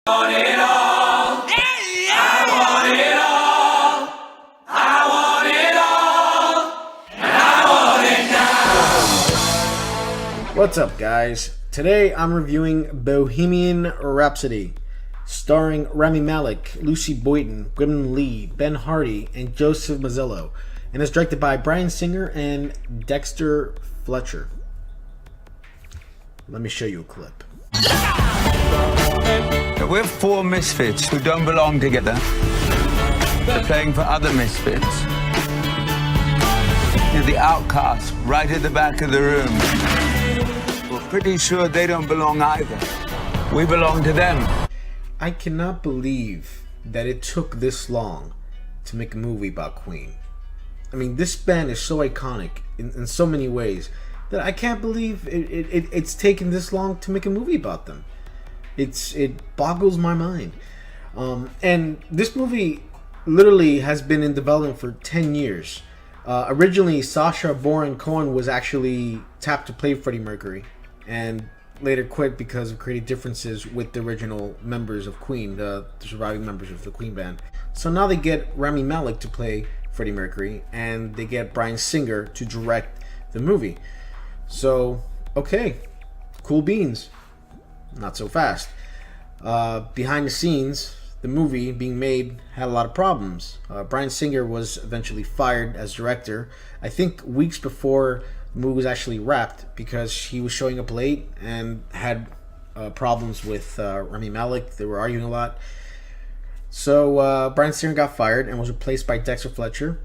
want it all. I want it all. I want it all. And I want it now. What's up, guys? Today I'm reviewing Bohemian Rhapsody, starring Rami Malek, Lucy Boynton, Gwyneth Lee, Ben Hardy, and Joseph Mazzello, and is directed by Bryan Singer and Dexter Fletcher. Let me show you a clip. We're four misfits who don't belong together. We're playing for other misfits. You're the outcasts right at the back of the room. We're pretty sure they don't belong either. We belong to them. I cannot believe that it took this long to make a movie about Queen. I mean, this band is so iconic in so many ways that I can't believe it's taken this long to make a movie about them. It boggles my mind. And this movie literally has been in development for 10 years. Originally, Sacha Baron Cohen was actually tapped to play Freddie Mercury, and later quit because of creative differences with the original members of Queen, the surviving members of the Queen band. So now they get Rami Malek to play Freddie Mercury, and they get Bryan Singer to direct the movie. So, okay, cool beans. Not so fast. Behind the scenes, the movie being made had a lot of problems. Bryan Singer was eventually fired as director, I think weeks before the movie was actually wrapped, because he was showing up late and had problems with Rami Malek. They were arguing a lot. So Bryan Singer got fired and was replaced by Dexter Fletcher.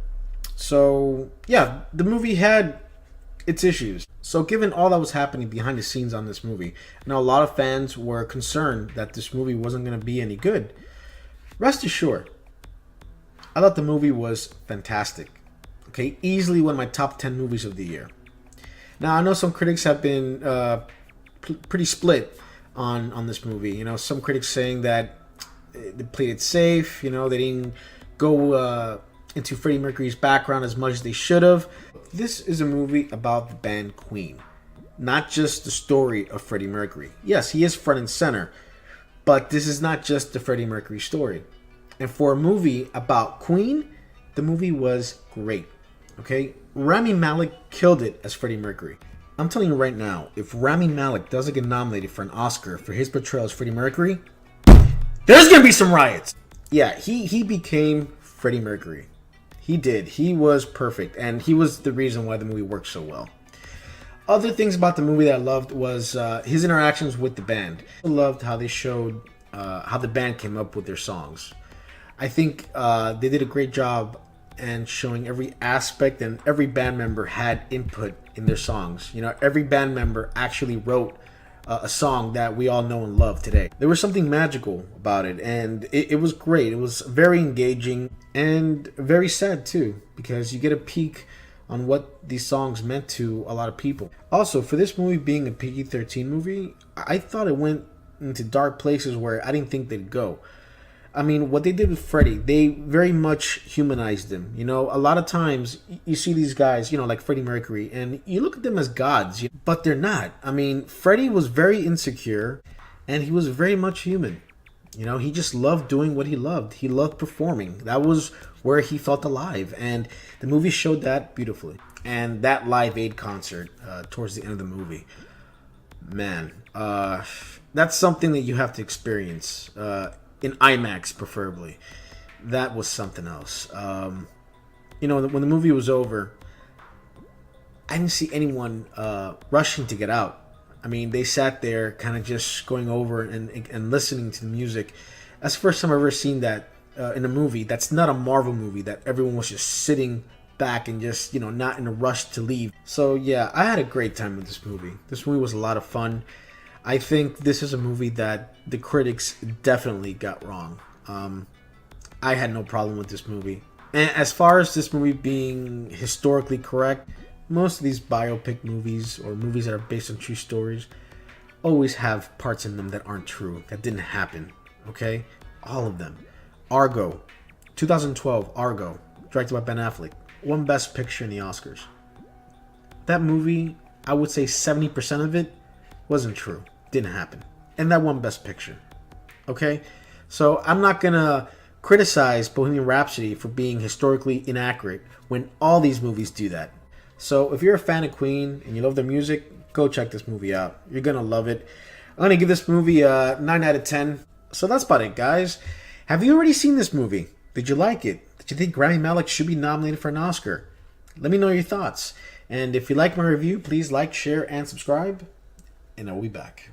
So yeah, the movie had its issues. So given all that was happening behind the scenes on this movie, now a lot of fans were concerned that this movie wasn't going to be any good. Rest assured, I thought the movie was fantastic. Okay, easily one of my top 10 movies of the year. Now I know some critics have been pretty split on this movie. You know, some critics saying that they played it safe. You know, they didn't go into Freddie Mercury's background as much as they should have. This is a movie about the band Queen, not just the story of Freddie Mercury. Yes, he is front and center, but this is not just the Freddie Mercury story. And for a movie about Queen, the movie was great. Okay, Rami Malek killed it as Freddie Mercury. I'm telling you right now, if Rami Malek doesn't get nominated for an Oscar for his portrayal as Freddie Mercury, there's gonna be some riots. Yeah, he became Freddie Mercury. He did. He was perfect, and he was the reason why the movie worked so well. Other things about the movie that I loved was his interactions with the band. I loved how they showed how the band came up with their songs. I think they did a great job and showing every aspect, and every band member had input in their songs. You know, every band member actually wrote a song that we all know and love today. There was something magical about it, and it was great. It was very engaging and very sad too, because you get a peek on what these songs meant to a lot of people. Also, for this movie being a PG-13 movie, I thought it went into dark places where I didn't think they'd go. I mean, what they did with Freddie, they very much humanized him. You know, a lot of times you see these guys, you know, like Freddie Mercury, and you look at them as gods, but they're not. I mean, Freddie was very insecure, and he was very much human. You know, he just loved doing what he loved. He loved performing. That was where he felt alive, and the movie showed that beautifully. And that Live Aid concert towards the end of the movie, man, that's something that you have to experience. In IMAX, preferably. That was something else. You know, when the movie was over, I didn't see anyone rushing to get out. I mean, they sat there kind of just going over and listening to the music. That's the first time I've ever seen that in a movie that's not a Marvel movie, that everyone was just sitting back and just, you know, not in a rush to leave. So yeah, I had a great time with this movie. This movie was a lot of fun. I think this is a movie that the critics definitely got wrong. I had no problem with this movie. And as far as this movie being historically correct, most of these biopic movies or movies that are based on true stories always have parts in them that aren't true, that didn't happen. Okay? All of them. Argo. 2012, Argo. Directed by Ben Affleck. Won Best Picture in the Oscars. That movie, I would say 70% of it wasn't true. Didn't happen. And that won Best Picture. Okay? So I'm not going to criticize Bohemian Rhapsody for being historically inaccurate when all these movies do that. So if you're a fan of Queen and you love their music, go check this movie out. You're going to love it. I'm going to give this movie a 9 out of 10. So that's about it, guys. Have you already seen this movie? Did you like it? Did you think Rami Malek should be nominated for an Oscar? Let me know your thoughts. And if you like my review, please like, share, and subscribe. And I'll be back.